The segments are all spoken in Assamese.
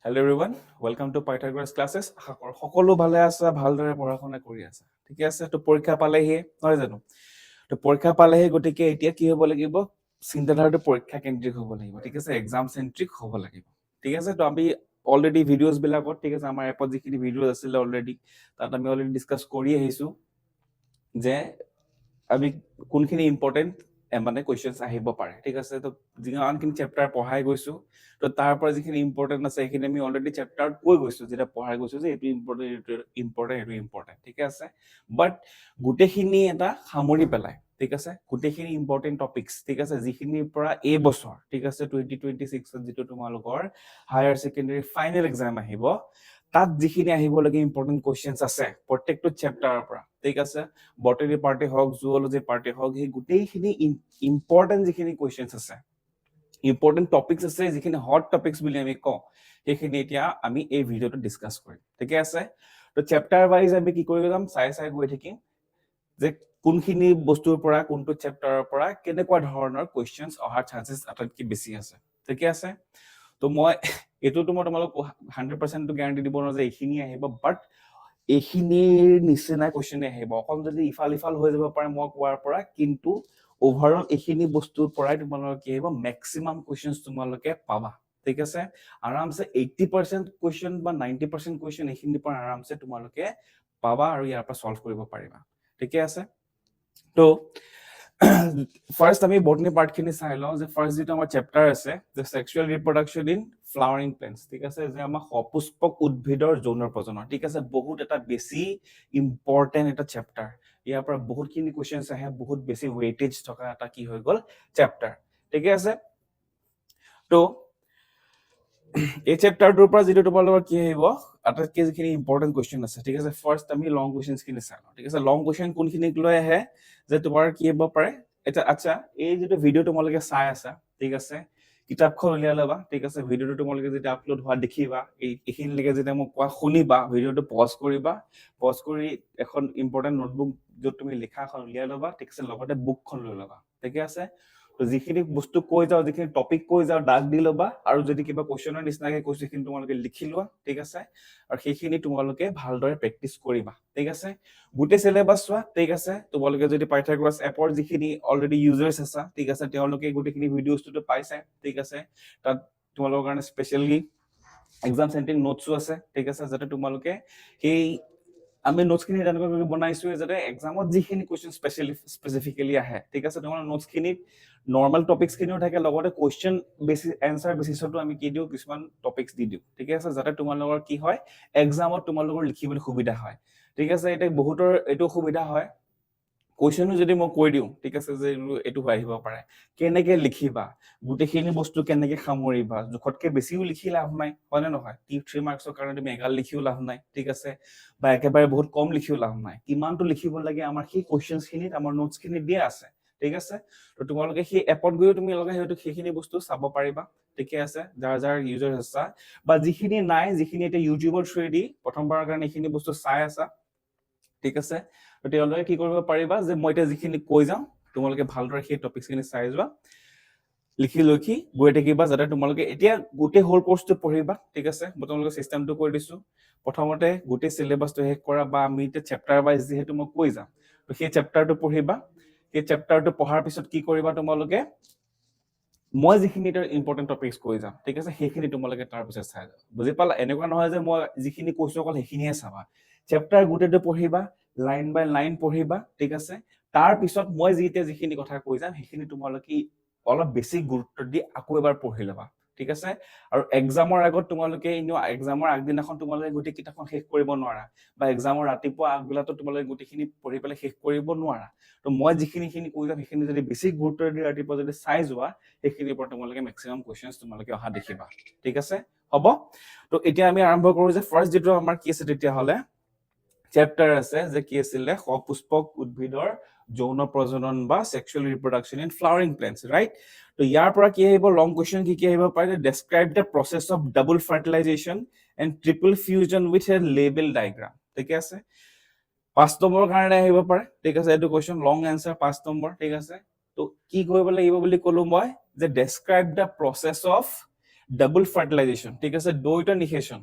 Hello everyone, welcome to Pythagoras classes. সকলো ভালে আছে, ভালদৰে পঢ়া-শুনা কৰি আছে। ঠিক আছে, তো পৰীক্ষা পালেহি, নহয় জানো? তো পৰীক্ষা পালেহি গতিকে এতিয়া কি হ'ব লাগিব? চিন্তাধাৰাটো পৰীক্ষা কেন্দ্ৰিক হ'ব লাগিব। ঠিক আছে, এক্সাম চেন্ট্ৰিক হ'ব লাগিব। ঠিক আছে, তো আমি অলৰেডি ভিডিঅ'জ বিলাকত, ঠিক আছে, আমাৰ এপত যিখিনি ভিডিঅ' আছিলে অলৰেডি, তাত আমি অলৰেডি ডিছকাছ কৰি আহিছো যে আমি কোনখিনি ইম্পৰ্টেণ্ট মানে কুৱেশ্যনছ আহিব পাৰে। ঠিক আছে, তো যিমানখিনি চেপ্টাৰ পঢ়াই গৈছো, তো তাৰ পৰা যিখিনি ইম্পৰ্টেণ্ট আছে সেইখিনি আমি অলৰেডি চেপ্টাৰত কৈ গৈছো, যেতিয়া পঢ়াই গৈছো যে এইটো ইম্পৰ্টেণ্ট, এইটো ইম্পৰ্টেণ্ট। ঠিক আছে, বাট গোটেইখিনি এটা সামৰি পেলাই, ঠিক আছে, গোটেইখিনি ইম্পৰ্টেণ্ট টপিকছ, ঠিক আছে, যিখিনিৰ পৰা এই বছৰ, ঠিক আছে, 2026ত যিটো তোমালোকৰ হায়াৰ ছেকেণ্ডেৰী ফাইনেল এক্সাম আহিব, তাত যিখিনি আহিবলগীয়া ইম্পৰ্টেণ্ট কুৱেশ্যনছ আছে প্ৰত্যেকটো চেপ্টাৰৰ পৰা, ঠিক আছে, বটানী পাৰ্টি হওক, জুঅলজি পাৰ্টি হওক, সেই গোটেইখিনি ইম্পৰ্টেণ্ট যিখিনি কুৱেশ্যনছ আছে, ইম্পৰ্টেণ্ট টপিকছ আছে, যিখিনি হট টপিকছ বুলি আমি কওঁ, সেইখিনি এতিয়া আমি এই ভিডিঅ'টো ডিছকাছ কৰিম। ঠিকে আছে, তো চেপ্টাৰ ৱাইজ আমি কি কৰি যাম, চাই গৈ থাকিম যে কোনখিনি বস্তুৰ পৰা, কোনটো চেপ্টাৰৰ পৰা কেনেকুৱা ধৰণৰ কুৱেশ্যনছ অহাৰ চান্সেছ আটাইতকৈ বেছি আছে। ঠিকে আছে, তো মই এইটোতো মই তোমালোকক 100% গেৰাণ্টি দিব নোৱাৰো যে এইখিনি আহিব, বাট এইখিনিৰ নিচিনা কুৱেশ্যনে আহিব। অকল যদি ইফাল হৈ যাব পাৰে মই কোৱাৰ পৰা, কিন্তু অভাৰঅল এইখিনি বস্তুৰ পৰাই তোমালোকে কি আহিব, মেক্সিমাম কুৱেশ্যনছ তোমালোকে পাবা। ঠিক আছে, আৰামছে 80% কুৱেশ্যন বা 90% কুৱেশ্যন এইখিনিৰ পৰা আৰামছে তোমালোকে পাবা আৰু ইয়াৰ পৰা সলভ কৰিব পাৰিবা। ঠিকে আছে, তো ফাৰ্ষ্ট আমি বটনী পাৰ্টখিনি চাই লওঁ যে ফাৰ্ষ্ট যিটো আমাৰ চেপ্টাৰ আছে যে sexual reproduction in flowering plants. ঠিক আছে, যে আমাৰ সপুষ্পক উদ্ভিদৰ যৌন প্ৰজনন। ঠিক আছে, বহুত এটা বেছি ইম্পৰ্টেণ্ট এটা চেপ্টাৰ, ইয়াৰ পৰা বহুতখিনি কুৱেশ্যনছ আহে, বহুত বেছি ৱেইটেজ থকা এটা কি হৈ গ'ল চেপ্টাৰ। ঠিকে আছে, তো এই চেপ্টাৰটোৰ পৰা যিটো তোমালোকৰ কি আহিব, আটাইতকৈ যিখিনি ইম্পৰ্টেণ্ট কুৱেশ্যন আছে, ঠিক আছে, ফাৰ্ষ্ট আমি লং কুৱেশ্যনছখিনি চাই লওঁ। ঠিক আছে, লং কুৱেশ্যন কোনখিনিক লৈ আহে, যে তোমাৰ কি হ'ব পাৰে, এটা আচ্ছা, এই যিটো ভিডিঅ' তোমালোকে চাই আছা, ঠিক আছে, কিতাপখন উলিয়াই ল'বা। ঠিক আছে, ভিডিঅ'টো তোমালোকে যেতিয়া আপলোড হোৱা দেখিবা, এইখিনিলৈকে যেতিয়া মোক কোৱা শুনিবা, ভিডিঅ'টো পজ কৰিবা, পজ কৰি এখন ইম্পৰ্টেণ্ট নোটবুক য'ত তুমি লিখা এখন উলিয়াই ল'বা। ঠিক আছে, লগতে বুকখন লৈ ল'বা। ঠিকে আছে, তো যিখিনি বস্তু কৈ যাওঁ, যিখিনি টপিক কৈ যাওঁ, দাগ দি ল'বা, আৰু যদি কিবা কুৱেশ্যনৰ নিচিনাকে কৈছো সেইখিনি তোমালোকে লিখি লোৱা। ঠিক আছে, আৰু সেইখিনি তোমালোকে ভালদৰে প্ৰেক্টিচ কৰিবা। ঠিক আছে, গোটেই চিলেবাছ চোৱা। ঠিক আছে, তোমালোকে যদি পাইথাগোৰাছ এপৰ যিখিনি অলৰেডি ইউজাৰ্ছ আছা, ঠিক আছে, তেওঁলোকে গোটেইখিনি ভিডিঅ'ছটো পাইছে। ঠিক আছে, তাত তোমালোকৰ কাৰণে স্পেচিয়েলি এক্সাম চেণ্ট্ৰিক নোটছো আছে। ঠিক আছে, যাতে তোমালোকে সেই আমি নোটছখিনি তেনেকৈ বনাইছো যাতে এক্সামত যিখিনি কুৱেশ্যন স্পেচিফিকেলি আহে, ঠিক আছে, তোমাৰ নোটছখিনিত নৰ্মেল টপিকছখিনিও থাকে, লগতে কুৱেশ্যন বেছি এনচাৰ বেচিছতো আমি কি দিওঁ, কিছুমান টপিকছ দি দিওঁ। ঠিক আছে, যাতে তোমালোকৰ কি হয়, এক্সামত তোমালোকৰ লিখিবলৈ সুবিধা হয়। ঠিক আছে, এতিয়া বহুতৰ এইটো সুবিধা হয়, কুৱেশ্যনো যদি মই কৈ দিওঁ, ঠিক আছে, যে এইটো আহিব পাৰে, কেনেকে লিখিবা, গোটেইখিনি বস্তু কেনেকে সামৰিবা, জোখতকে বেছিও লিখি লাভ নাই, হয় নে নহয়? 3 মাৰ্কছৰ কাৰণে তুমি এগাল লিখিও লাভ নাই। ঠিক আছে, বা একেবাৰে বহুত কম লিখিও লাভ নাই, কিমানটো লিখিব লাগে আমাৰ সেই কুৱেশ্যনছখিনিত, আমাৰ নোটছখিনিত দিয়া আছে। ঠিক আছে, তো তোমালোকে সেই এপত গৈও তুমি সেইখিনি বস্তু চাব পাৰিবা। ঠিকে আছে, যাৰ ইউজাৰ্ছ আছা, বা যিখিনি নাই, যিখিনি এতিয়া ইউটিউবৰ থ্ৰুৱেদি প্ৰথমবাৰৰ কাৰণে এইখিনি বস্তু চাই আছা, ঠিক আছে, তো তেওঁলোকে কি কৰিব পাৰিবা, যে মই এতিয়া যিখিনি কৈ যাওঁ, তোমালোকে ভালদৰে সেই টপিকছখিনি চাই যোৱা, লিখি গৈ থাকিবা, যাতে তোমালোকে এতিয়া গোটেই হোল কোৰ্চটো পঢ়িবা। ঠিক আছে, মই তোমালোকে চিষ্টেমটো কৰি দিছো, প্ৰথমতে গোটেই চিলেবাছটো শেষ কৰা, বা আমি এতিয়া চেপ্টাৰ ৱাইজ যিহেতু মই কৈ যাম, তো সেই চেপ্টাৰটো পঢ়িবা। সেই চেপ্টাৰটো পঢ়াৰ পিছত কি কৰিবা, তোমালোকে মই যিখিনি এতিয়া ইম্পৰ্টেণ্ট টপিকছ কৈ যাম, ঠিক আছে, সেইখিনি তোমালোকে তাৰপিছত চাই যাবা। বুজি পালা? এনেকুৱা নহয় যে মই যিখিনি কৈছো অকল সেইখিনিহে চাবা, চেপ্টাৰ গোটেইটো পঢ়িবা, লাইন বাই লাইন পঢ়িবা। ঠিক আছে, তাৰপিছত মই যিখিনি কথা কৈ যাম, সেইখিনি তোমালোকে অলপ বেছি গুৰুত্ব দি আকৌ এবাৰ পঢ়ি ল'বা। ঠিক আছে, আৰু এক্সামৰ আগত তোমালোকে এনেও এক্সামৰ আগদিনাখন তোমালোকে গোটেই কিতাপখন শেষ কৰিব নোৱাৰা, বা এক্সামৰ ৰাতিপুৱা আগবেলাতো তোমালোকে গোটেইখিনি পঢ়ি পেলাই শেষ কৰিব নোৱাৰা। তো মই যিখিনি কৈ যাম, সেইখিনি যদি বেছি গুৰুত্ব দি ৰাতিপুৱা যদি চাই যোৱা, সেইখিনিৰ পৰা তোমালোকে মেক্সিমাম কুৱেশ্যনছ তোমালোকে অহা দেখিবা। ঠিক আছে, হ'ব। তো এতিয়া আমি আৰম্ভ কৰো যে ফাৰ্ষ্ট যিটো আমাৰ কি আছে, তেতিয়াহ'লে চেপ্টাৰ আছে যে কি আছিলে, সপুষ্পক উদ্ভিদৰ যৌন প্ৰজনন বা sexual reproduction in flowering plants, right? তো ইয়াৰ পৰা কি আহিব, লং কুৱেশ্যন কি আহিব পাৰে, describe the process of double fertilisation and triple fusion with a label diagram. ঠিক আছে, 5 নম্বৰৰ কাৰণে আহিব পাৰে। ঠিক আছে, এইটো কুৱেশ্যন লং এনচাৰ 5 নম্বৰ। ঠিক আছে, তো কি কৰিব লাগিব বুলি ক'লো মই, যে describe the process of double fertilization ঠিক আছে দ্বৈত নিষেচন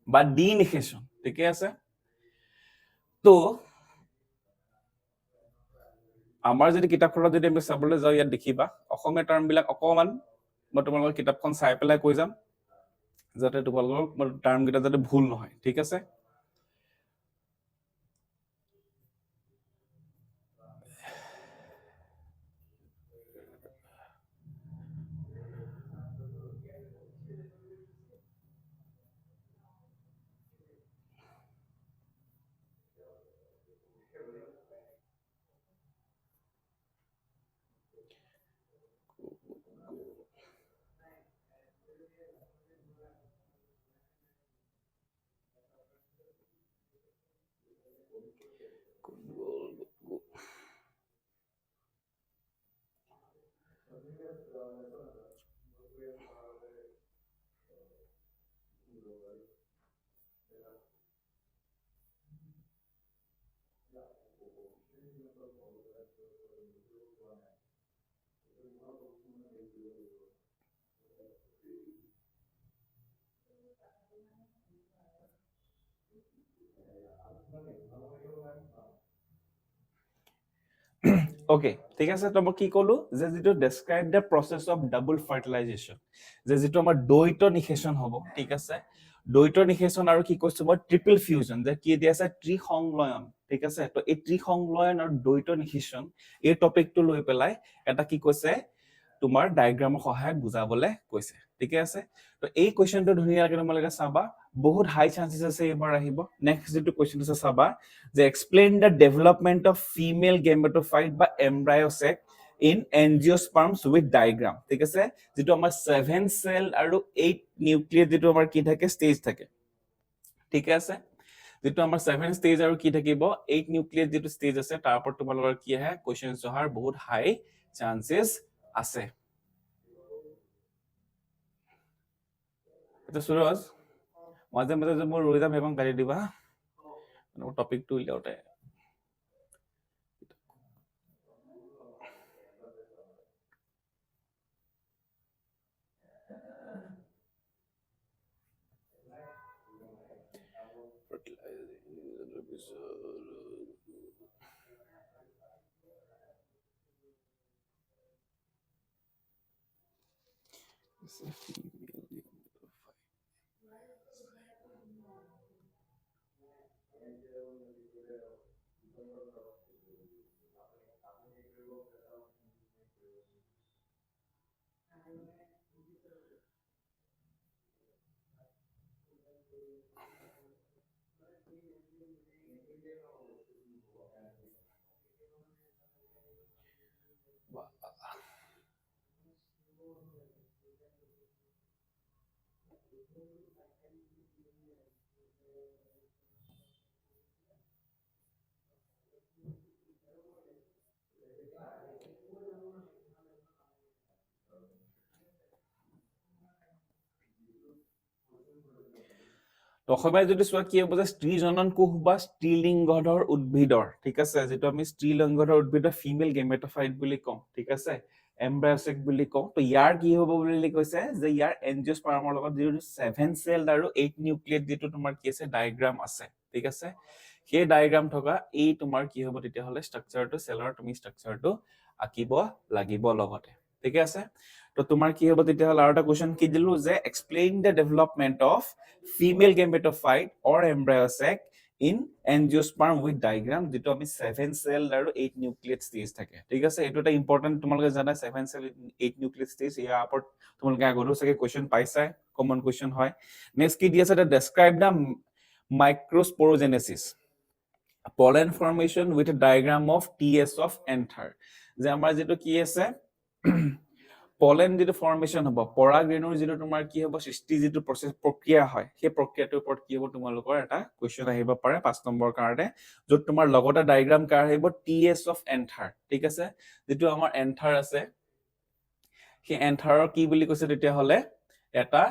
বা ডি নিষেচন ঠিকে আছে তো আমাৰ যদি কিতাপখনত যদি আমি চাবলৈ যাওঁ ইয়াত দেখিবা অসমীয়া টাৰ্মবিলাক অকমান মই তোমালোকৰ কিতাপখন চাই পেলাই কৈ যাম যাতে তোমালোকৰ টাৰ্মকেইটা যাতে ভুল নহয় ঠিক আছে ওকে ঠিক আছে তো মই কি কলো যে যেটো describe the process of double fertilization যে যেটো আমাৰ দ্বৈত নিষেচন হ'ব ঠিক আছে দ্বৈত নিষেচন আৰু কি কৈছো মই ট্ৰিপল ফিউজন যে কি দিয়া আছে ত্ৰিসংলয়ন ঠিক আছে তো এই ত্ৰিসংলয়ন আৰু দ্বৈত নিষেচন এই টপিকটো লৈ পেলাই এটা কি কৈছে তোমাৰ ডায়াগ্ৰামৰ সহায়ত বুজাবলে কৈছে ঠিক আছে তো এই কোৱেশ্চনটো ধুনীয়াকৈ তোমালোকে চাবা বহুত হাই চান্সেস আছে এবাৰ আহিব নেক্সট যেটো কোৱেশ্চন আছে চাবা যে explain the development of female gametophyte বা embryo sac in angiosperms with diagram ঠিক আছে যেটো আমাৰ 7 সেল আৰু 8 নিউক্লিয়াস যেটো আমাৰ কি থাকে ষ্টেজ থাকে ঠিক আছে যেটো আমাৰ 7 ষ্টেজ আৰু কি থাকিব 8 নিউক্লিয়াস যেটো ষ্টেজ আছে তাৰ ওপৰত তোমালোকৰ কি আহে কোৱেশ্চন অহাৰ বহুত হাই চান্সেস আছে এটা সুৰজ মাজে মাজে যে মোৰ ৰৈ যাম এবং গালি দিবা টপিকটো উলিয়াওতে অসমীয়া যদি চোৱা কি হ'ব যে স্ত্ৰী জনন কোষ বা স্ত্ৰীলিংগধৰ উদ্ভিদৰ ঠিক আছে যেটো আমি স্ত্ৰীলিংগধৰ উদ্ভিদৰ ফিমেল গেমেটোফাইট বুলি কওঁ ঠিক আছে এমব্ৰায়োচেক বুলি কওঁ তো ইয়াৰ কি হ'ব বুলি কৈছে যে ইয়াৰ এনজিওস্পাৰ্মৰ লগত যেটো 7 সেল আৰু 8 নিউক্লিয়াস যেটো তোমাৰ কি আছে ডায়াগ্ৰাম আছে ঠিক আছে সেই ডায়াগ্ৰাম থকা এই তোমাৰ কি হ'ব তেতিয়া হলে ষ্ট্ৰাকচাৰটো সেলৰ তুমি ষ্ট্ৰাকচাৰটো আকিব লাগিব লগতে ঠিক আছে তো তোমাৰ কি হ'ব তেতিয়া হলে আৰু এটা কোৱেশ্চন কি দিলো যে explain the development of female gametophyte or embryo sac in angiosperm with diagram যেটো আমি 7 সেল আৰু 8 নিউক্লিয়াস ষ্টেজ থাকে ঠিক আছে এটো এটা ইম্পৰ্টেন্ট তোমালোকে জানা 7 সেল 8 নিউক্লিয়াস ষ্টেজ ইয়াৰ ওপৰত তোমালোকে আগতেও চাগে কোৱেশ্চন পাইছা কমন কোৱেশ্চন হয় নেক্সট কি দিয়া আছে ডেসক্ৰাইব the মাইক্ৰোস্পোৰোজেনেসিস pollen formation with a diagram of TS of anther যে আমাৰ যেটো কি আছে pollen যেটো ফৰ্মেশন হ'ব পৰাগৰেণুৰ যেটো তোমাৰ কি হ'ব সৃষ্টি যেটো প্ৰসেস প্ৰক্ৰিয়া হয় সেই প্ৰক্ৰিয়াটোৰ ওপৰত কি হ'ব তোমালোকৰ এটা কোৱেশ্চন আহিব পাৰে 5 নম্বৰ কাৰণে যত তোমাৰ লগতে ডায়াগ্ৰাম কাৰ আহিব TS of anther ঠিক আছে যেটো আমাৰ anther আছে সেই antherৰ কি বুলি কৈছে তেতিয়া হলে এটা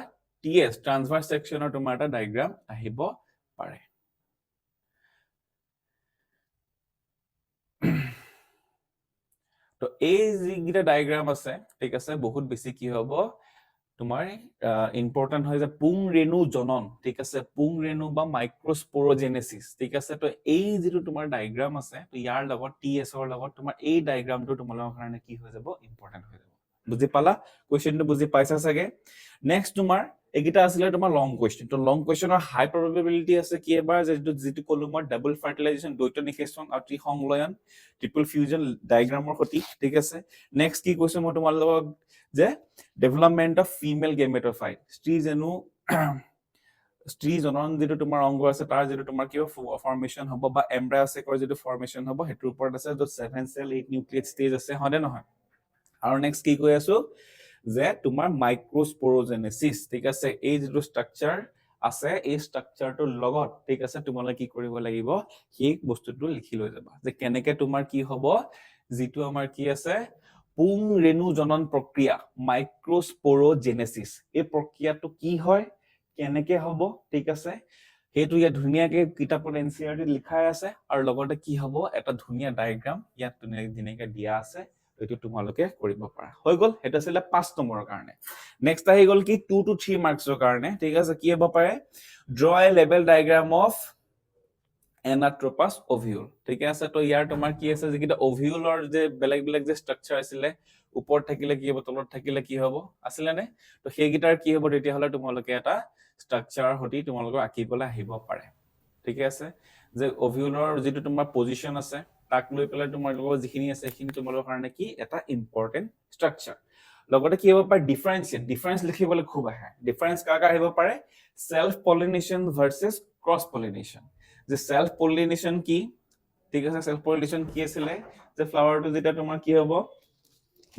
TS ট্ৰান্সভাৰ্স সেকশনৰ তোমাৰ এটা ডায়াগ্ৰাম আহিব পাৰে তো এই যিগিটা ডায়াগ্ৰাম আছে ঠিক আছে বহুত বেছি কি হ'ব তোমাৰ ইম্পৰ্টেন্ট হয় যে পুং ৰেণু জনন, ঠিক আছে, পুং ৰেণু বা মাইক্ৰস্পোৰোজেনেসিস, ঠিক আছে। তো এই যিটো তোমাৰ ডায়াগ্ৰাম আছে, তো ইয়াৰ লগত টিএছ ৰ লগত তোমাৰ এই ডায়াগ্ৰামটো তোমালোকৰ কাৰণে কি হৈ যাব, ইম্পৰ্টেন্ট হৈ যাব। বুজি পালা? কোৱেশ্চনটো বুজি পাইছা চাগে? নেক্সট তোমাৰ এইকেইটা আছিলে তোমাৰ লং কুৱেশ্চন। তো লং কুৱেশ্চনৰ হাই প্ৰবেবিলিটি আছে কি এবাৰ যিটো কলো মই ডাবল ফাৰ্টিলাইজেশ্যন, দ্বৈত নিষেচন আৰু ত্ৰিসংলয়ন, ট্ৰিপল ফিউজন ডায়াগ্ৰামৰ সৈতে, ঠিক আছে। নেক্সট কি কৈছো মই তোমালোকক যে ডেভেলপমেন্ট অফ ফিমেল গেমেটোফাইট, স্ত্ৰী জনন যিটো তোমাৰ অংগ আছে তাৰ যিটো তোমাৰ কি ফৰ্মেশন হ'ব বা এম্ব্ৰায়'চাইকৰ যিটো ফৰ্মেশন হ'ব সেইটোৰ ওপৰত আছে, য'ত 7 চেল 8 নিউক্লিয়েট ষ্টেজ আছে, হয়নে নহয়? আৰু নেক্সট কি কৈ আছো যে তোমাৰ মাইক্ৰস্পোৰোজেনেসিস, ঠিক আছে, এই যিটো ষ্ট্ৰাকচাৰ আছে এই ষ্ট্ৰাকচাৰটোৰ লগত, ঠিক আছে, তোমালোকে কি কৰিব লাগিব, সেই বস্তুটো লিখি লৈ যাবা যে কেনেকে তোমাৰ কি হ'ব, যিটো আমাৰ কি আছে পুং ৰেণু জনন প্ৰক্ৰিয়া মাইক্ৰস্পোৰোজেনেসিস, এই প্ৰক্ৰিয়াটো কি হয়, কেনেকে হ'ব, ঠিক আছে, সেইটো ইয়াত ধুনীয়াকে কিতাপত এনচিআৰটি লিখাই আছে, আৰু লগতে কি হ'ব এটা ধুনীয়া ডায়াগ্ৰাম ইয়াত ধুনীয়াকে দিয়া আছে, এইটো তোমালোকে কৰিব পাৰা। হৈ গ'ল, সেইটো আছিলে 5 নম্বৰৰ কাৰণে। নেক্সট আহি গ'ল কি 2 to 3 মাৰ্কছৰ কাৰণে, ঠিক আছে, কি হ'ব পাৰে, draw A level diagram of এনাট্ৰপাছ অভিউল, ঠিক আছে। তো ইয়াৰ তোমাৰ কি আছে, যিকেইটা অভিউলৰ যে বেলেগ বেলেগ যে ষ্ট্ৰাকচাৰ আছিলে, ওপৰত থাকিলে কি হ'ব, তলত থাকিলে কি হ'ব, আছিলে নে? তো সেইকেইটাৰ কি হ'ব, তেতিয়াহ'লে তোমালোকে এটা ষ্ট্ৰাকচাৰৰ সৈতে তোমালোকৰ আঁকিবলৈ আহিব পাৰে, ঠিক আছে। যে অভিউলৰ যিটো তোমাৰ পজিশ্যন আছে তাক লৈ পেলাই তোমালোকৰ যিখিনি আছে সেইখিনি তোমালোকৰ কাৰণে কি এটা ইম্পৰ্টেন্ট ষ্ট্ৰাকচাৰ। লগতে কি হ'ব পাৰে, ডিফাৰেন্স লিখিবলৈ খুব আহে। ডিফাৰেন্স কাৰ আহিব পাৰে, self pollination versus cross pollination. যে সেলফ পলিনেশন কি, ঠিক আছে, সেলফ পলিনেশন কি আছিলে, যে ফ্লাৱাৰটো যেতিয়া তোমাৰ কি হ'ব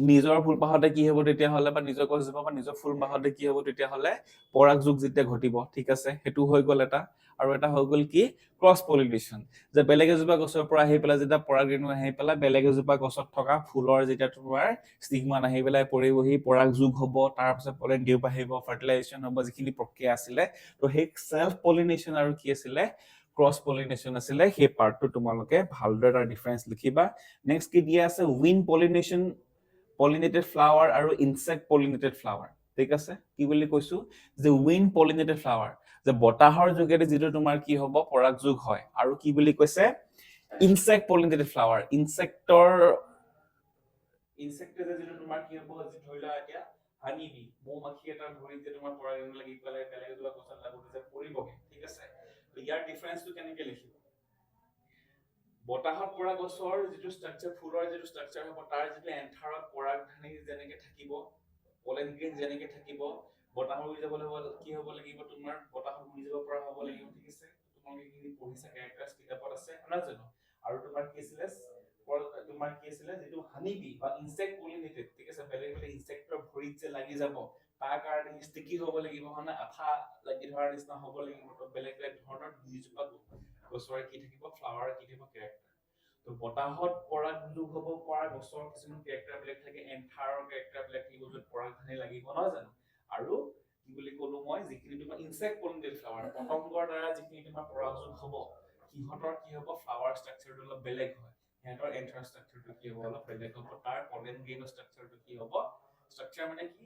নিজৰ ফুলপাহতে কি হ'ব তেতিয়াহ'লে, বা নিজৰ গছজোপা বা নিজৰ ফুলপাহতে কি হ'ব তেতিয়াহ'লে পৰাগযোগ যেতিয়া ঘটিব, ঠিক আছে, সেইটো হৈ গ'ল এটা। আৰু এটা হৈ গ'ল কি ক্ৰছ পলিনেশন, যে বেলেগ এজোপা গছৰ পৰা আহি পেলাই যেতিয়া পৰাগ ৰেণু আহি পেলাই বেলেগ এজোপা গছত থকা ফুলৰ যেতিয়া তোমাৰ ষ্টিগমান আহি পেলাই পৰিবহি, পৰাগযোগ হ'ব, তাৰপিছত পলেন টিউব আহিব, ফাৰ্টিলাইজেশ্যন হ'ব, যিখিনি প্ৰক্ৰিয়া আছিলে, তো সেই সেলফ পলিনেশন আৰু কি আছিলে ক্ৰছ পলিনেশন আছিলে, সেই পাৰ্টটো তোমালোকে ভালদৰে তাৰ ডিফাৰেন্স লিখিবা। নেক্সট কি দিয়া আছে, উইন পলিনেশন, পলিনেটেড ফ্লাৱাৰ আৰু ইনসেক্ট পলিনেটেড ফ্লাৱাৰ, ঠিক আছে। কি বুলি কৈছো, যে উইন পলিনেটেড ফ্লাৱাৰ, যে বতাহৰ যোগেদি যিটো তোমাৰ কি হ'ব পৰাগযোগ হয়, আৰু কি বুলি কৈছে ইনসেক্ট পলিনেটেড ফ্লাৱাৰ, ইনসেক্টে যিটো তোমাৰ কি হ'ব, ধৰি লোৱা এতিয়া হানি বি, মৌমাখি এটাৰ ভৰিত যে তোমাৰ পৰাগৰেণু লাগি পেলাই বেলেগ এজোপা গছত লাগোতে যে পৰিবগে, ঠিক আছে। তো ইয়াৰ ডিফাৰেন্সটো কেনেকে লিখিব, বতাহত পৰা গছৰ যিটো ষ্ট্ৰাকচাৰ, ফুলৰ যিটো ষ্ট্ৰাকচাৰ হ'ব, তাৰ যিটো এন্থাৰত পৰাগধানী যেনেকে থাকিব, পলেন গ্ৰেইন যেনেকে থাকিব, বতাহত উৰি যাবলৈ হ'ল কি হ'ব লাগিব, তোমাৰ বতাহত উৰি যাব পৰা হ'ব লাগিব, ঠিক আছে। তোমালোকে এইখিনি পঢ়িছা, ক্যাৰেক্টাৰ্স কিতাপত আছে, নহয় জানো? আৰু তোমাৰ কি আছিলে, যিটো হানি বি বা ইনসেক্ট পলিনেটেড, ঠিক আছে, বেলেগ বেলেগ ইনসেক্টৰ ভৰিত যে লাগি যাব, তাৰ কাৰণে ষ্টিকি হ'ব লাগিব, মানে আঠা লাগি ধৰাৰ নিচিনা হ'ব লাগিব। তো বেলেগ বেলেগ ধৰণৰ দুইজোপা গছৰ কি থাকিব, ফ্লাৱাৰ কি থাকিব, কেৰেক্টাৰ। তো বতাহত পৰাগযোগ হ'ব পৰা গছৰ কিছুমান কেৰেক্টাৰ বেলেগ থাকে, এন্থাৰৰ কেৰেক্টাৰ বেলেগ থাকিব, য'ত পৰাগধানী লাগিব, নহয় জানো? আৰু কি বুলি ক'লো মই, যিখিনি তোমাৰ ইনসেক্ট পলিনেটেড ফ্লাৱাৰ, পতংগৰ দ্বাৰা যিখিনি তোমাৰ পৰাগযোগ হ'ব, সিহঁতৰ কি হ'ব, ফ্লাৱাৰ ষ্ট্ৰাকচাৰটো অলপ বেলেগ হয়, সিহঁতৰ এন্থাৰ ষ্ট্ৰাকচাৰটো কি হ'ব, অলপ বেলেগ হ'ব, তাৰ পলেন গ্ৰেইনৰ ষ্ট্ৰাকচাৰটো কি হ'ব, ষ্ট্ৰাকচাৰ মানে কি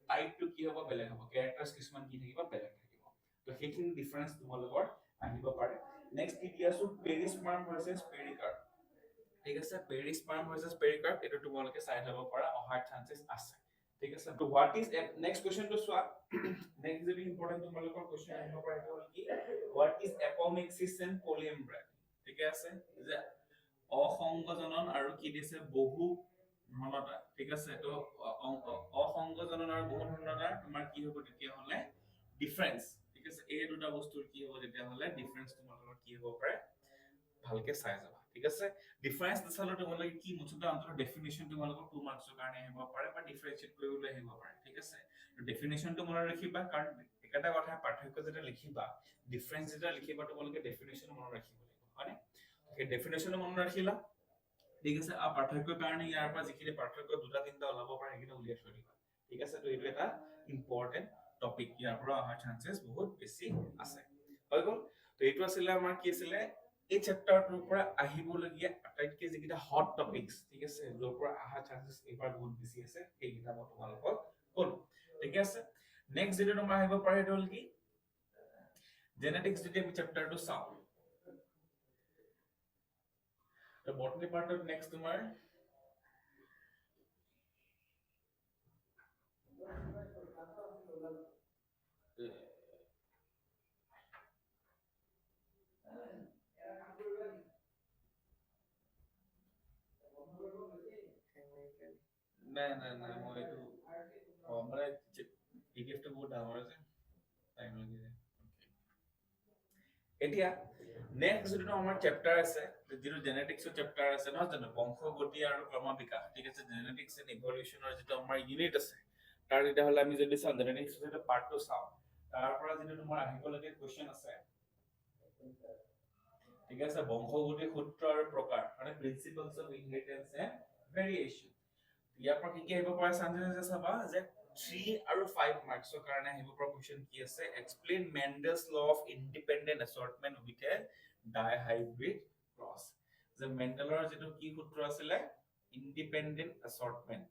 টাইপটো কি হ'ব, বেলেগ হ'ব, কেৰেক্টাৰ্স কিছুমান কি থাকিব, বেলেগ থাকিব। তো সেইখিনি ডিফাৰেন্স তোমালোকৰ আহিব পাৰে। নেক্সট কি দি আছো, পেৰিস্পাৰ্ম ভাৰ্চেছ পেৰিকাৰ্প, ঠিক আছে, পেৰিস্পাৰ্ম ভাৰ্চেছ পেৰিকাৰ্প, এইটো তোমালোকে চাই ল'ব পাৰা, অহাৰ চান্সেছ আছে, ঠিক আছে। তো হোৱাট ইজ, নেক্সট কোৱেশ্চনটো চোৱা, নেক্সট যদি ইম্পৰ্টেন্ট তোমালোকৰ কোৱেশ্চন আহিব পাৰে, সেইটো হ'ল কি হোৱাট ইজ এপমেক্সিছ এণ্ড পলিএমব্ৰায়, ঠিক আছে, যে অসংগজনন আৰু কি দিছে বহু ঘনতা, ঠিক আছে। তো অসংগজনন আৰু বহু ঘনতা তোমাৰ কি হ'ব তেতিয়াহ'লে ডিফাৰেন্স, ঠিক আছে। এই দুটা বস্তুৰ কি হ'ব তেতিয়াহ'লে ডিফাৰেন্স তোমালোকৰ কি হ'ব পাৰে, ভালকে চাই যাবা, ঠিক আছে। ডিফাৰেন্স নাচালে তোমালোকে কি মুঠতে অন্তত ডেফিনেশ্যন তোমালোকৰ 2 মাৰ্কছৰ কাৰণে আহিব পাৰে, বা ডিফাৰেন্সিয়েট কৰিবলৈ আহিব পাৰে, ঠিক আছে। ডেফিনেশ্যনটো মনত ৰাখিবা, কাৰণ একেটা কথা পাৰ্থক্য যেতিয়া লিখিবা, ডিফাৰেন্স যেতিয়া লিখিবা, তোমালোকে ডেফিনেশ্যন মনত ৰাখিব লাগিব, হয়নে? সেই ডেফিনেশ্যন মনত ৰাখিলা, ঠিক আছে। আৰু পাৰ্থক্যৰ কাৰণে ইয়াৰ পৰা যিখিনি পাৰ্থক্য 2-3টা ওলাব পাৰে সেইকেইটা উলিয়াই থৈ দিবা, ঠিক আছে। তো এইটো এটা ইম্পৰ্টেন্ট টপিক, ইয়াৰ পৰা অহাৰ চান্সেছ বহুত বেছি আছে, হৈ গ'ল। তো এইটো আছিলে আমাৰ কি আছিলে এই চেপ্টাৰটোৰ পৰা আহিবলগীয়া আটাইতকৈ যিকেইটা হট টপিকছ, ঠিক আছে, য'ৰ পৰা অহাৰ চান্সেছ এইবাৰ বহুত বেছি আছে, সেইকেইটা মই তোমালোকক ক'লো। ঠিক আছে নেক্সট যেটো তোমাৰ আহিব পাৰে সেইটো হ'ল কি জেনেটিক্স যদি আমি চেপ্টাৰটো চাওঁ তো বটনি পাৰ্টত নেক্সট তোমাৰ নাই মই এইটো মানে পিডিএফটো বহুত ডাঙৰ আছে টাইম লাগি যায় এতিয়া নেক্সট যেটো আমাৰ চেপ্টাৰ আছে যেটো জেনেটিক্সৰ চেপ্টাৰ আছে নহয় জানো বংশগতি আৰু ক্ৰমবিকাশ ঠিক আছে জেনেটিক্স এণ্ড ইভলিউশনৰ যেটো আমাৰ ইউনিট আছে তাৰ এটা হলে আমি যদি চাওঁ জেনেটিক্স যেটো পাৰ্টটো চাওঁ তাৰ পৰা যেটো তোমাৰ আহিব লাগে কোৱেশ্চন আছে ঠিক আছে বংশগতিৰ সূত্ৰ আৰু প্ৰকাৰ মানে প্ৰিন্সিপলছ অফ ইনহেৰিটেন্স এণ্ড ভেৰিয়েশন ইয়াৰ পৰা কি আহিব পাৰে চান্সেছ চাবা যে 3 আৰু 5 মাৰ্কছৰ কাৰণে আহিব পৰা কোৱেশ্চন কি আছে explain Mendel's law of independent assortment with a dihybrid cross যে মেণ্ডেলৰ যেটো কি সূত্ৰ আছিলে ইন্ডিপেন্ডেন্ট এছৰ্টমেন্ট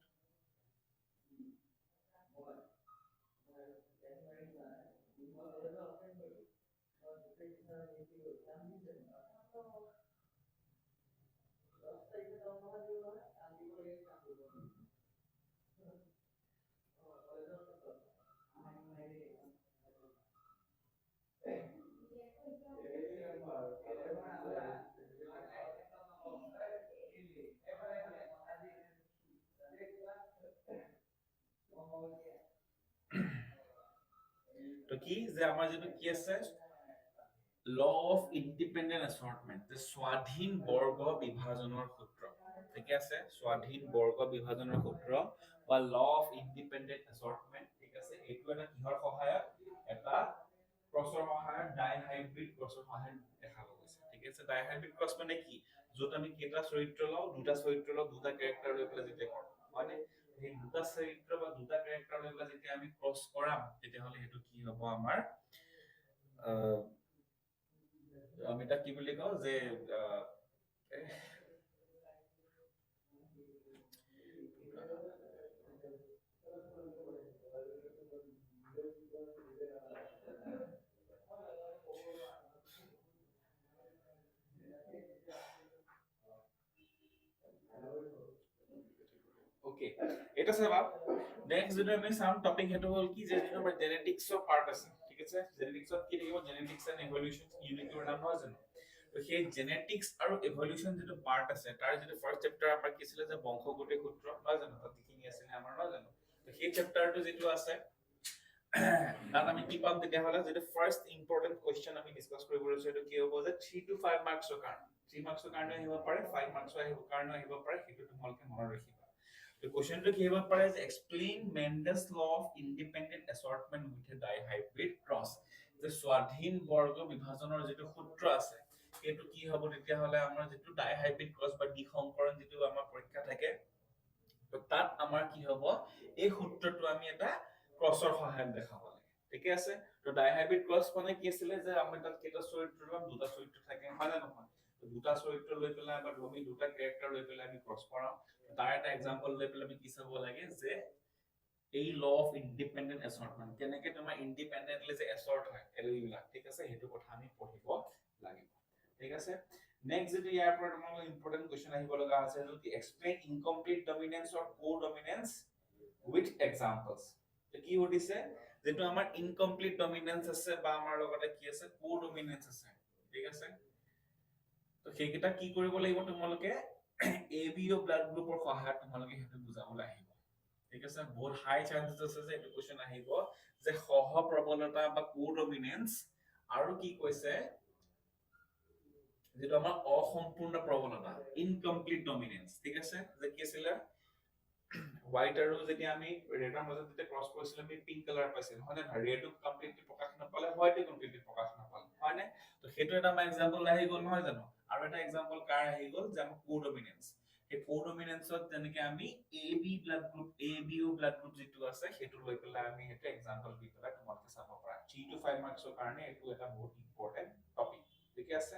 তো কি যে আমাৰ যেটো কি আছে ল অফ ইন্ডিপেন্ডেন্ট এছৰ্টমেন্ট যে স্বাধীন বৰ্গ বিভাজনৰ সূত্ৰ ঠিক আছে স্বাধীন বৰ্গ বিভাজনৰ সূত্ৰ বা ল অফ ইন্ডিপেন্ডেন্ট এছৰ্টমেন্ট ঠিক আছে এইটো এটা কিহৰ সহায়ত এটা ক্ৰছৰ সহায়ত ডাইহাইব্ৰিড ক্ৰছৰ সহায়ত দেখা গৈছে ঠিক আছে ডাইহাইব্ৰিড ক্ৰছ মানে কি যত আমি কেইটা চৰিত্ৰ লওঁ দুটা চৰিত্ৰ লওঁ দুটা ক্যাৰেক্টাৰ লৈ পেলাই যেতিয়া কৰোঁ মানে এই দুটা চৰিত্ৰ বা দুটা ক্যাৰেক্টাৰ লৈ পেলাই যেতিয়া আমি ক্ৰছ কৰাম তেতিয়া হলে হেতু কি হ'ব আমাৰ আমি তাক কি বুলি কওঁ যে ওকে এটা চাবা নেক্সট যেটা আমি সাম টপিক হেতু হল কি যে যেটো আমাৰ জেনেটিক্সৰ পাৰ্ট আছে ঠিক আছে জেনেটিক্সত কি থাকিব জেনেটিক্স এণ্ড ইভলিউশন ইউনিটৰ নাম নহয় জানো তো সেই জেনেটিক্স আৰু ইভলিউশন যেটো পাৰ্ট আছে তাৰ যেটো ফাৰ্স্ট চেপ্টাৰ আমাৰ কি আছিল যে বংশগতিৰ সূত্ৰ নহয় জানো তাত কি আছিল আমাৰ নহয় জানো তো সেই চেপ্টাৰটো যেটো আছে তাত আমি কি পাম তেতিয়া হলে যেটো ফাৰ্স্ট ইম্পৰ্টেন্ট কোৱেশ্চন আমি ডিসকাস কৰিব লৈছো এটো কি হ'ব যে 3 to 5 মাৰ্কছৰ কাৰণে 3 মাৰ্কছৰ কাৰণে আহিব পাৰে 5 মাৰ্কছৰ কাৰণে আহিব পাৰে হেতু তোমালোকে মনত ৰাখিবা The question to give up is explain Mendel's law of independent assortment with a dihybrid cross. The স্বাধীন বৰ্গ বিভাজনৰ যেটো সূত্ৰ আছে এটো কি হ'ব তেতিয়া হলে আমাৰ যেটো ডাইহাইব্ৰিড ক্ৰছ বা দ্বিসংকৰণ যেটো আমাৰ পৰীক্ষা থাকে তো তাত আমাৰ কি হ'ব এই সূত্ৰটো আমি এটা ক্ৰছৰ সহায়ত দেখাব লাগে ঠিক আছে তো ডাইহাইব্ৰিড ক্ৰছ মানে কি আছিল যে আমি তাত কেইটা চৰিত্ৰ বা দুটা চৰিত্ৰ থাকে হয় না নহয় দুটা চৰিত্ৰ লৈ পেলাই বা আমি দুটা ক্যাৰেক্টাৰ লৈ পেলাই আমি ক্ৰছ কৰাম তাৰ এটা এক্সাম্পল লৈ পেলাই আমি কি চাব লাগে যে এই ল অফ ইন্ডিপেন্ডেন্ট এছৰ্টমেন্ট কেনেকে তোমাৰ ইন্ডিপেন্ডেন্টলি যে এছৰ্ট হয় এলিবিলাক ঠিক আছে হেতু কথা আমি পঢ়িব লাগিব ঠিক আছে নেক্সট যেটো ইয়াৰ পৰা তোমালোকৰ ইম্পৰ্টেন্ট কোৱেশ্চন আহিব লগা আছে যে explain incomplete dominance or codominance with examples তো কি হদিছে যেটো আমাৰ ইনকমপ্লিট ডমিনেন্স আছে বা আমাৰ লগতে কি আছে কো-ডমিনেন্স আছে ঠিক আছে তো সেইকেইটা কি কৰিব লাগিব তোমালোকে ABO ব্লাড গ্ৰুপৰ সহায়ত তোমালোকে হেতু বুজাবলৈ আহিব ঠিক আছে বহুত হাই চান্সেছ আছে যে এটো কোৱেশ্চন আহিব যে সহ প্ৰবলতা বা কো-ডমিনেন্স আৰু কি কৈছে যেটো আমাৰ অসম্পূৰ্ণ প্ৰবলতা ইনকমপ্লিট ডমিনেন্স ঠিক আছে যে কি আছিল হোৱাইট আৰু যেতিয়া আমি ৰেডৰ মাজত যেতিয়া ক্ৰছ কৰিছিলো আমি পিংক কালাৰ পাইছিলো হয় না ৰেডটো কমপ্লিটলি প্ৰকাশ নাপালে হোৱাইটে কমপ্লিটলি প্ৰকাশ নাপালে হয় না তো হেতু এটা আমাৰ এক্সাম্পল আহি গল নহয় জানো আৰু এটা এক্সাম্পল কাৰ আহি গল যে আমাৰ কো-ডমিনেন্স এই কো-ডমিনেন্সত যেনেকে আমি ABO ব্লাড গ্ৰুপ যেটো আছে হেতু লৈ পেলাই আমি হেতু এক্সাম্পল দি পেলাই তোমালোকে চাব পাৰা 3 to 5 মাৰ্কছৰ কাৰণে এটো এটা বহুত ইম্পৰ্টেন্ট টপিক ঠিক আছে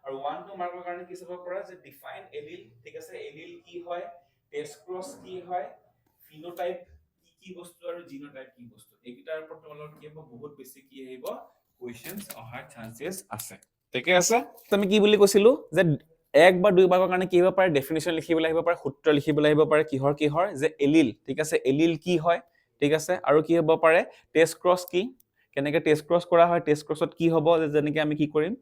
আৰু 1 2 মাৰ্কৰ কাৰণে কি চাব পাৰা যে ডিফাইন এলিল ঠিক আছে এলিল কি হয় টেষ্ট ক্ৰছ কি হয় ফিনোটাইপ কি বস্তু আৰু জিনোটাইপ কি বস্তু এইকেইটাৰ ওপৰত তোমালোকৰ কি হ'ব বহুত বেছি কি আহিব কোৱেশ্চনছ অহাৰ চান্সেছ আছে ঠিকে আছে আমি কি বুলি কৈছিলো যে এক বা দুই ভাগৰ কাৰণে কি হ'ব পাৰে ডেফিনিশ্যন লিখিবলৈ আহিব পাৰে সূত্ৰ লিখিবলৈ আহিব পাৰে কিহৰ যে এলিল ঠিক আছে এলিল কি হয় ঠিক আছে আৰু কি হ'ব পাৰে টেষ্ট ক্ৰছ কি কেনেকৈ টেষ্ট ক্ৰছ কৰা হয় টেষ্ট ক্ৰছত কি হ'ব যেনেকৈ আমি কি কৰিম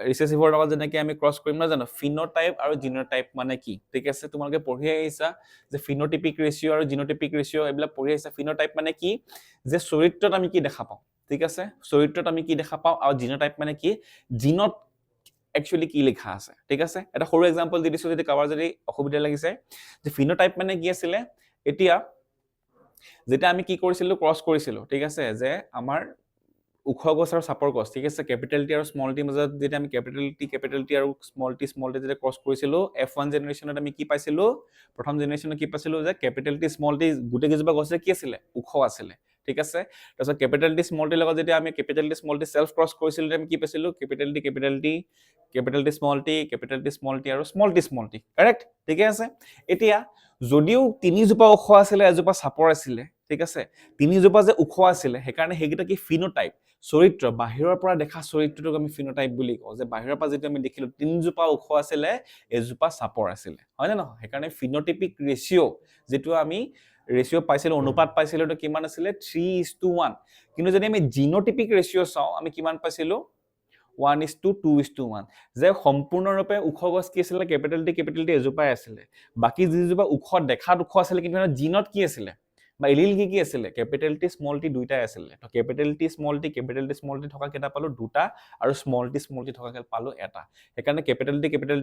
ৰিচেছিভৰ লগত যেনেকৈ আমি ক্ৰছ কৰিম না জানো ফিনোটাইপ আৰু জিনোটাইপ মানে কি ঠিক আছে তোমালোকে পঢ়ি আহিছা যে ফিনোটিপিক ৰেচিঅ' আৰু জিনোটিপিক ৰেচিঅ' এইবিলাক পঢ়ি আহিছা ফিনোটাইপ মানে কি যে চৰিত্ৰত আমি কি দেখা পাওঁ ঠিক আছে চৰিত্ৰত আমি কি দেখা পাওঁ আৰু জিনোটাইপ মানে কি জিনত একচুৱেলি কি লিখা আছে ঠিক আছে এটা সৰু এক্সাম্পল দি দিছোঁ যদি কাৰোবাৰ যদি অসুবিধা লাগিছে যে ফিনোটাইপ মানে কি আছিলে এতিয়া যেতিয়া আমি কি কৰিছিলো ক্ৰছ কৰিছিলো ঠিক আছে যে আমাৰ ওখ গছ আৰু চাপৰ গছ ঠিক আছে কেপিটেল টি আৰু স্মল টিৰ মাজত যেতিয়া আমি কেপিটেল টি আৰু স্মল টি যেতিয়া ক্ৰছ কৰিছিলো F1 জেনেৰেশ্যনত আমি কি পাইছিলো প্ৰথম জেনেৰেশ্যনত কি পাইছিলো যে কেপিটেল টি স্মল টি গোটেই কেইজোপা গছে কি আছিলে ওখ আছিলে ঠিক আছে তাৰপিছত কেপিটেল টি স্মল টিৰ লগত যেতিয়া আমি capital T small tea self cross কৰিছিলো আমি কি পাইছিলো কেপিটেল টি স্মল টি আৰু স্মল টি কাৰেক্ট ঠিকে আছে এতিয়া যদিও তিনিজোপা ওখ আছিলে এজোপা চাপৰ আছিলে ঠিক আছে তিনিজোপা যে ওখ আছিলে সেইকাৰণে সেইকেইটা কি ফিনোটাইপ চৰিত্ৰ বাহিৰৰ পৰা দেখা চৰিত্ৰটোক আমি ফিনোটাইপ বুলি কওঁ যে বাহিৰৰ পৰা যেতিয়া আমি দেখিলো তিনিজোপা ওখ আছিলে এজোপা চাপৰ আছিলে হয় নে নহয় সেইকাৰণে ফিনোটিপিক ৰেচিঅ' যিটো আমি ৰেচিঅ' পাইছিলো অনুপাত পাইছিলো তো কিমান আছিলে 3:1 কিন্তু যদি আমি জিনোটিপিক ৰেচিঅ' চাওঁ আমি কিমান পাইছিলো 1:2:1 যে সম্পূৰ্ণৰূপে ওখ গছ কি আছিলে কেপিটেল টি এজোপাই আছিলে বাকী যিজোপা ওখ দেখাত ওখ আছিলে কিন্তু জিনত কি আছিলে বা এলিল কি আছিলে কেপিটেল টি স্মল টি দুইটাই আছিলে তো কেপিটেল টি স্মল টি থকা কেইটা পালো দুটা আৰু স্মল টি থকা কেইটা পালো এটা সেইকাৰণে capital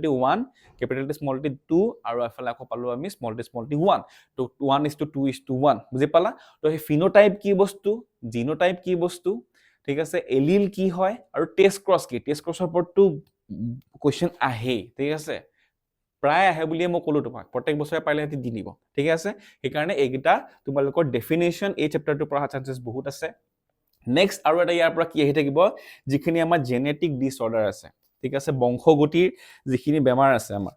T 1 capital T small tea 2 আৰু এফালে আকৌ পালো আমি স্মল টি 1 তো 1:2:1 বুজি পালা তো সেই ফিনোটাইপ কি বস্তু জিনোটাইপ কি বস্তু ঠিক আছে এলিল কি হয় আৰু টেষ্ট ক্ৰছ কি টেষ্ট ক্ৰছৰ ওপৰতটো কোৱেশ্চন আহে ঠিক আছে প্ৰায় আহে বুলিয়ে মই ক'লো তোমাক প্ৰত্যেক বছৰে পাৰিলে সিহঁতি দি দিব ঠিক আছে সেইকাৰণে এইকেইটা তোমালোকৰ ডেফিনেশ্যন এই চেপ্টাৰটো পঢ়া চান্সেছ বহুত আছে নেক্সট আৰু এটা ইয়াৰ পৰা কি আহি থাকিব যিখিনি আমাৰ জেনেটিক ডিছঅৰ্ডাৰ আছে ঠিক আছে বংশগতিৰ যিখিনি বেমাৰ আছে আমাৰ